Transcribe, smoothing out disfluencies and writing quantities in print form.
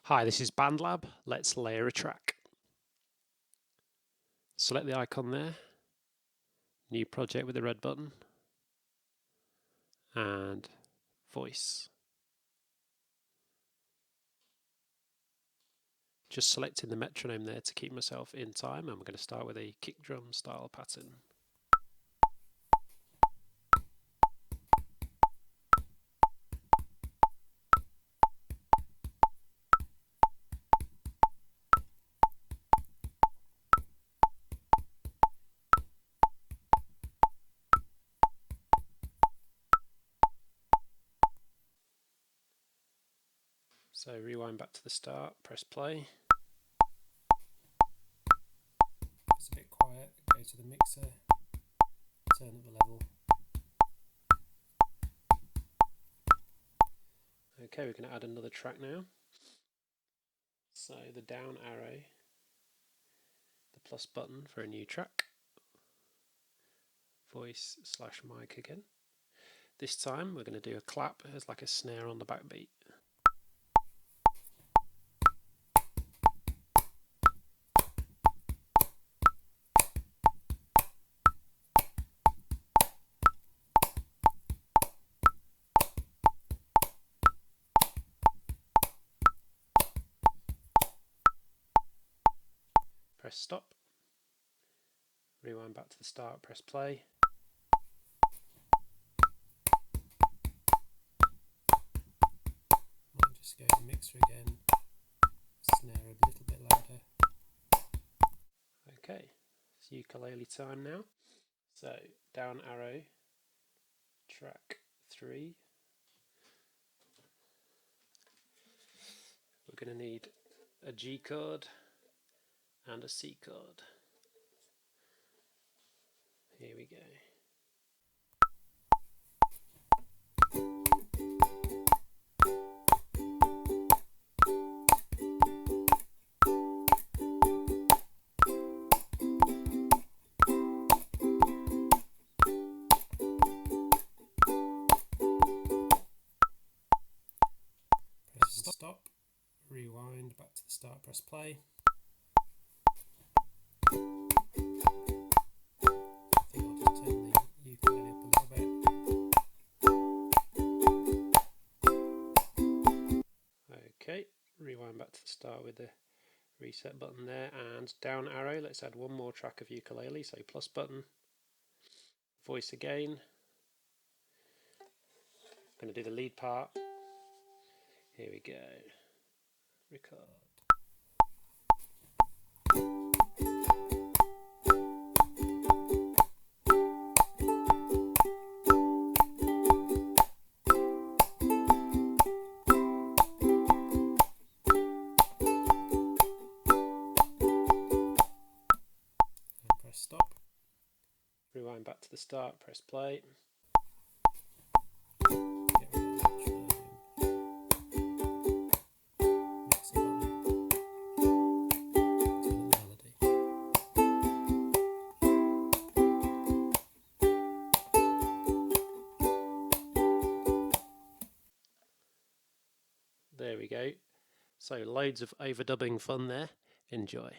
Hi, this is BandLab. Let's layer a track. Select the icon there, new project with the red button, and voice. Just selecting the metronome there to keep myself in time, and we're going to start with a kick drum style pattern. So rewind back to the start, press play. It's a bit quiet, go to the mixer, turn up the level. Okay, we're going to add another track now. So the down arrow, the plus button for a new track, voice/mic again. This time we're going to do a clap as like a snare on the backbeat. Press stop, rewind back to the start, press play. Might just go to mixer again, snare a little bit louder. Okay, it's ukulele time now. So down arrow, track 3. We're going to need a G chord and a C chord. Here we go. Press stop, rewind back to the start, press play. Okay, rewind back to the start with the reset button there, and down arrow, let's add one more track of ukulele, so plus button, voice again. I'm going to do the lead part. Here we go. Record. Stop, rewind back to the start, press play. There we go. So loads of overdubbing fun there. Enjoy.